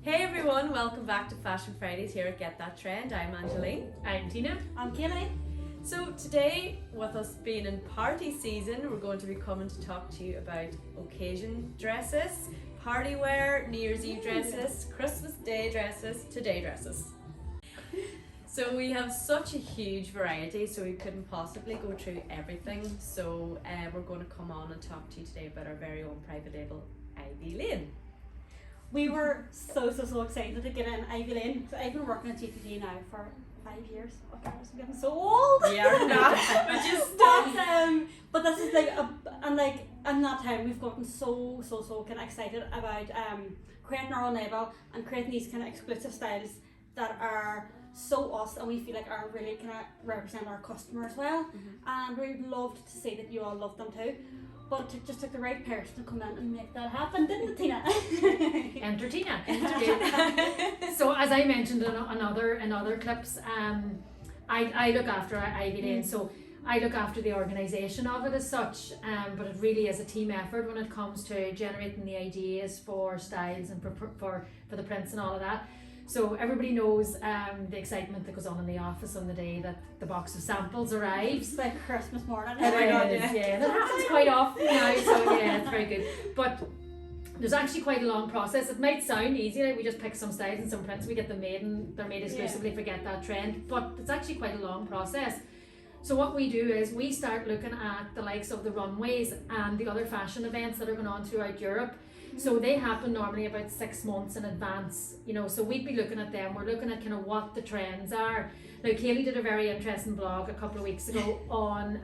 Hey everyone, welcome back to Fashion Fridays here at Get That Trend. I'm Angeline. I'm Tina. I'm Kaylee. So today, with us being in party season, we're going to be coming to talk to you about occasion dresses, party wear, New Year's Eve dresses, Christmas Day dresses, today dresses. So we have such a huge variety, so we couldn't possibly go through everything. So we're going to come on and talk to you today about our very own private label, Ivy Lane. We were so excited to get in Ivy Lane. So I've been working at GPD now for 5 years. Oh gosh, I'm getting so old. We are not, but just but this is in that time we've gotten so kind of excited about creating our own label and creating these kind of exclusive styles that are so us, and we feel like are really kind of represent our customer as well. And we'd love to see that you all love them too. But it just took the right person to come in and make that happen, didn't it, Tina? Enter Tina. So as I mentioned in other clips, I look after Ivy Lane. So I look after the organisation of it as such, but it really is a team effort when it comes to generating the ideas for styles and for the prints and all of that. So everybody knows the excitement that goes on in the office on the day that the box of samples arrives. It's like Christmas morning. Yeah, and it happens quite often now, so yeah, it's very good. But there's actually quite a long process. It might sound easy, like we just pick some styles and some prints, we get them made and they're made exclusively for Get That Trend, but it's actually quite a long process. So what we do is we start looking at the likes of the runways and the other fashion events that are going on throughout Europe. So they happen normally about 6 months in advance, so we'd be looking at them. We're looking at kind of what the trends are. Now Kaylee did a very interesting blog a couple of weeks ago on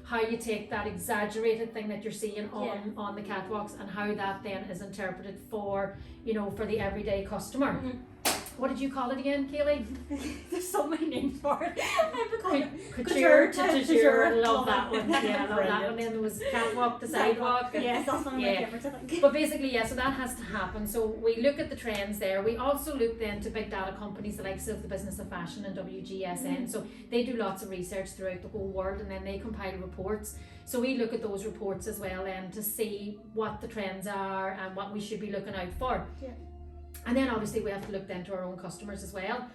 how you take that exaggerated thing that you're seeing on the catwalks and how that then is interpreted for the everyday customer. What did you call it again, Kaylee? There's so many names for it. Couture to couture. I love that one. Yeah, I love that one. Then there was catwalk to sidewalk. Yes, that's one of my favorites, I think. But basically, so that has to happen. So we look at the trends there. We also look then to big data companies, the likes of the Business of Fashion and WGSN. So they do lots of research throughout the whole world, and then they compile reports. So we look at those reports as well then to see what the trends are and what we should be looking out for. Yeah. And then obviously we have to look then to our own customers as well.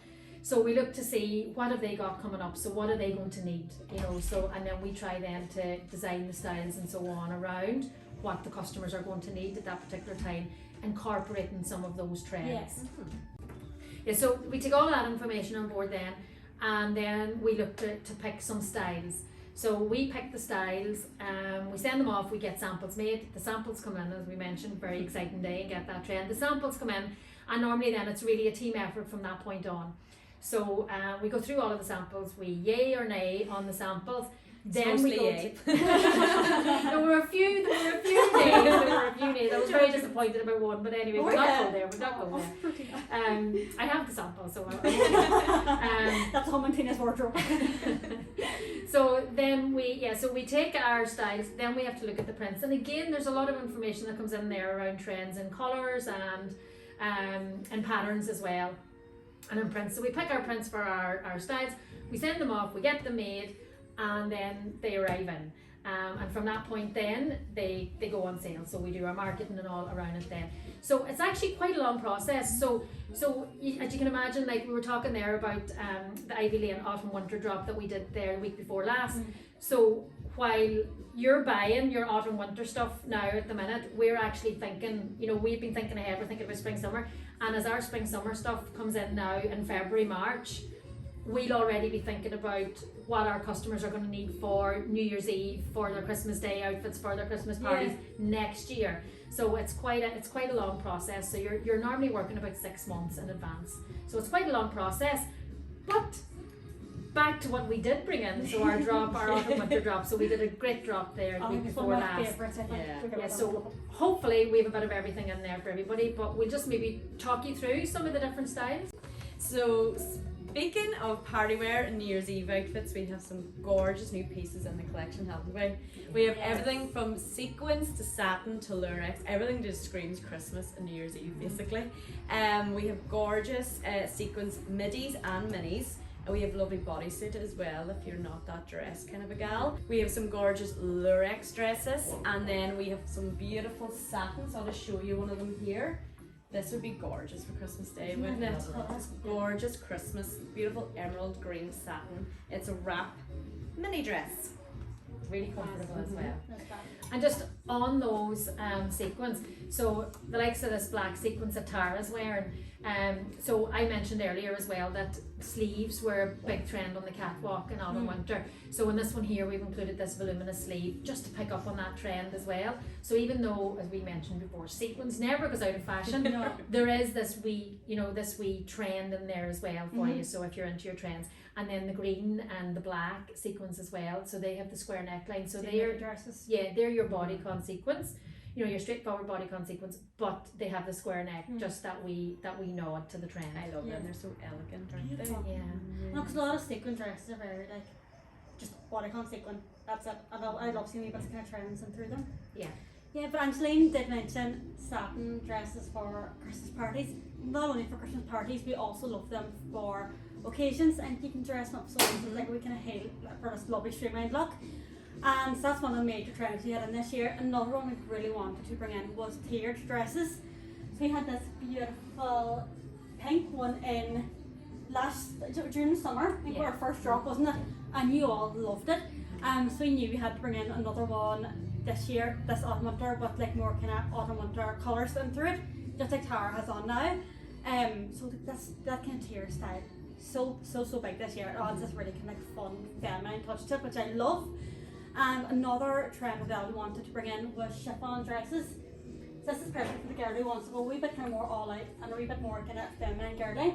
So we look to see what have they got coming up, so what are they going to need, and then we try then to design the styles and so on around what the customers are going to need at that particular time, incorporating some of those trends. Yes. Yeah, so we take all that information on board then, and then we look to pick some styles. So we pick the styles, we send them off, we get samples made. The samples come in, as we mentioned, very exciting day and Get That Trend. The samples come in, and normally then it's really a team effort from that point on. So we go through all of the samples, we yay or nay on the samples. Then we go yay. There were a few nays. I was very disappointed about one, but anyway, we'll not go there. I have the sample, so that's home in Tina's wardrobe. So then we take our styles, then we have to look at the prints, and again there's a lot of information that comes in there around trends and colours and patterns as well, and in prints. So we pick our prints for our styles, we send them off, we get them made, and then they arrive in. And from that point then they go on sale, so we do our marketing and all around it then. So it's actually quite a long process. So as you can imagine, like we were talking there about the Ivy Lane autumn winter drop that we did there the week before last. So while you're buying your autumn winter stuff now at the minute, we're actually thinking, we've been thinking ahead, we're thinking about spring summer, and as our spring summer stuff comes in now in February, March, we'll already be thinking about what our customers are going to need for New Year's Eve, for their Christmas Day outfits, for their Christmas parties next year. So it's quite a long process. So you're normally working about 6 months in advance. So it's quite a long process. But back to what we did bring in, so our autumn winter drop. So we did a great drop there the week before last. So hopefully we have a bit of everything in there for everybody, but we'll just maybe talk you through some of the different styles. So speaking of party wear and New Year's Eve outfits, we have some gorgeous new pieces in the collection, haven't we? We have everything from sequins to satin to lurex. Everything just screams Christmas and New Year's Eve, basically. We have gorgeous sequins middies and minis. And we have lovely bodysuit as well if you're not that dress kind of a gal. We have some gorgeous lurex dresses, and then we have some beautiful satins. I'll just show you one of them here. This would be gorgeous for Christmas Day, wouldn't it? Just gorgeous Christmas, beautiful emerald green satin. It's a wrap mini dress. Really comfortable as well. And just on those sequins, so the likes of this black sequins that Tara's wearing, so I mentioned earlier as well that sleeves were a big trend on the catwalk in autumn winter. So in this one here we've included this voluminous sleeve just to pick up on that trend as well. So even though, as we mentioned before, sequins never goes out of fashion, there is this wee trend in there as well for you, so if you're into your trends. And then the green and the black sequins as well, so they have the square neckline, so they're dresses. Yeah, they're your bodycon sequins, you know, your straightforward bodycon sequins, but they have the square neck, just that we nod to the trend. I love them, they're so elegant, aren't they? Yeah. No, because a lot of sequin dresses are very like just bodycon sequin. That's it. I love seeing wee bits of kind of trends and through them. Yeah. Yeah, but Angeline did mention satin dresses for Christmas parties. Not only for Christmas parties, we also love them for occasions, and you can dress up so like we kind of hail for this lovely streamlined look. And so that's one of the major trends we had in this year. Another one we really wanted to bring in was tiered dresses. So we had this beautiful pink one in during the summer. I think our first drop, wasn't it? And you all loved it. So we knew we had to bring in another one this year, this autumn winter, with like more kind of autumn winter colours in through it, just like Tara has on now. So that kind of tier style, so big this year. It adds this really kind of like fun feminine touch to it, which I love. And another trend that we wanted to bring in was chiffon dresses. So this is perfect for the girl who wants to go a wee bit kind of more all out and a wee bit more kind of feminine girly.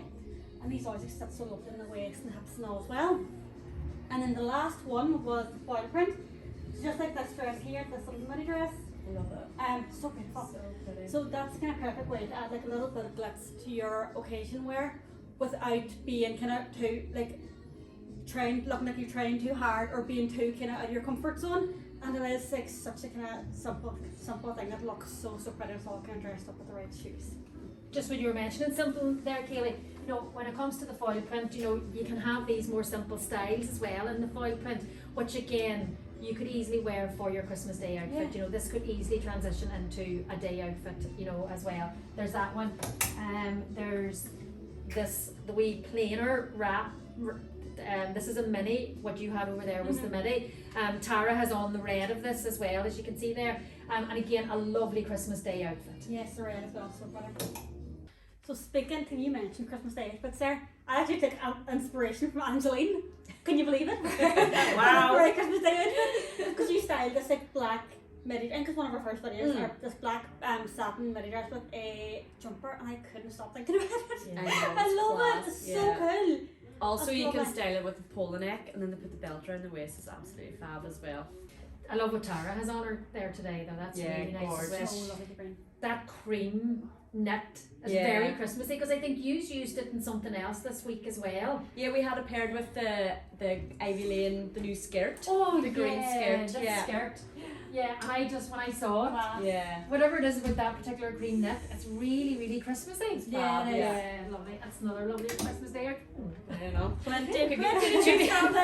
And these always sit so lovely in the waist and hips and all as well. And then the last one was the foil print. So just like this dress here, this little mini dress. I love it. So beautiful. So pretty. So that's the kind of perfect way to add like a little bit of glitz to your occasion wear without being kind of too like looking like you're trying too hard or being too kind of out of your comfort zone. And it is like such a kind of simple thing that looks so pretty. It's all kind of dressed up with the right shoes. Just when you were mentioning simple there, Kaylee, you know, when it comes to the foil print, you know, you can have these more simple styles as well in the foil print, which again, you could easily wear for your Christmas Day outfit. You know, this could easily transition into a day outfit, you know, as well. There's that one. There's the wee plainer wrap. This is a mini. What you had over there was the midi. Tara has on the red of this as well, as you can see there. And again, a lovely Christmas Day outfit. Yes, the red as well, so pretty. So speaking to you mentioned Christmas Day outfits there, I actually took inspiration from Angeline. Can you believe it? Wow. For a Christmas Day outfit. Because you styled this like black midi, and because one of our first videos, this black satin midi dress with a jumper, and I couldn't stop thinking about it. Yeah. I love it. It's so cool. Also, That's you can lovely. style it with the polo neck, and then they put the belt around the waist. Is absolutely fab as well. I love what Tara has on her there today, though. That's really nice as well. So lovely to bring. That cream knit is very Christmassy, because I think you used it in something else this week as well. Yeah, we had it paired with the Ivy Lane, the new skirt. Oh, the green skirt. That skirt. Yeah, and I just, when I saw it, Yeah. whatever it is with that particular cream knit, it's really, really Christmassy. Yeah, Yeah, lovely. That's another lovely Christmas Day. I don't know. Plenty Could to choose from.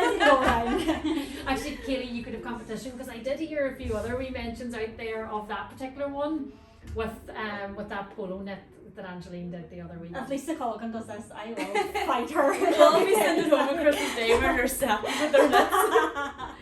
Actually, Kaylee, you could have competition, because I did hear a few other wee mentions out there of that particular one with that polo knit that Angeline did the other week. If Lisa Colgan does this, I will fight her. We'll be sending home a Christmas Day wearing herself with their nuts.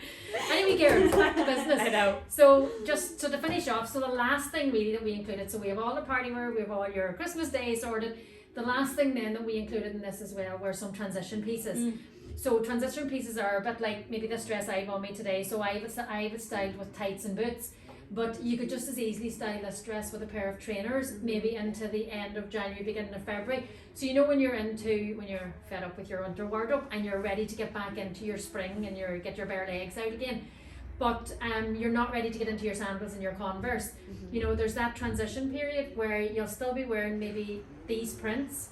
Anyway, girls, back to business. I know. So to finish off, so the last thing really that we included, so we have all the party wear, we have all your Christmas Day sorted. The last thing then that we included in this as well were some transition pieces. So transition pieces are a bit like maybe this dress I have on me today. So I have it styled with tights and boots. But you could just as easily style this dress with a pair of trainers, maybe into the end of January, beginning of February. So you know when you're fed up with your winter wardrobe and you're ready to get back into your spring and get your bare legs out again, but you're not ready to get into your sandals and your Converse. You know, there's that transition period where you'll still be wearing maybe these prints,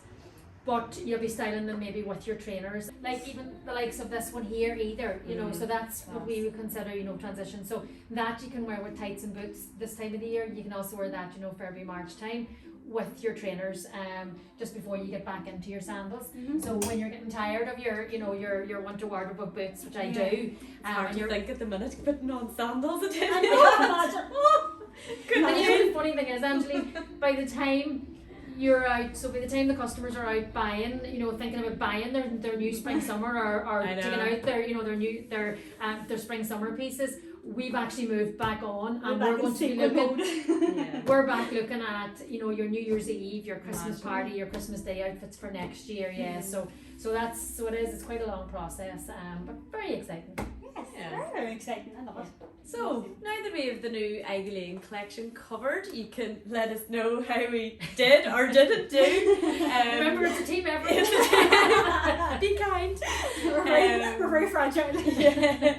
but you'll be styling them maybe with your trainers, like even the likes of this one here either, you know, so that's what we would consider, you know, transition. So that you can wear with tights and boots this time of the year. You can also wear that, you know, February, March time with your trainers just before you get back into your sandals. So when you're getting tired of your winter wardrobe of boots, which I do, It's hard to think at the minute putting on sandals at I and you know, the funny thing is, Angeline, by the time you're out, so by the time the customers are out buying, you know, thinking about buying their new spring summer or I know. taking out their, you know, their spring summer pieces, we've actually moved back on, and we're going to be looking. Yeah. We're back looking at, you know, your New Year's Eve, your Christmas Imagine. party, your Christmas Day outfits for next year. Yeah, so it is. It's quite a long process, but very exciting. Yes, Yeah. very, very exciting. I love it. So now that we have the new Ivy Lane collection covered, you can let us know how we did or didn't do. Remember, it's a team effort. Be kind. We're very fragile. Yeah.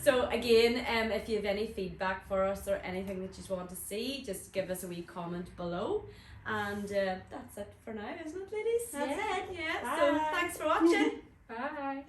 So again, if you have any feedback for us or anything that you want to see, just give us a wee comment below. And that's it for now, isn't it, ladies? That's it. Yeah. Bye. So thanks for watching. Bye.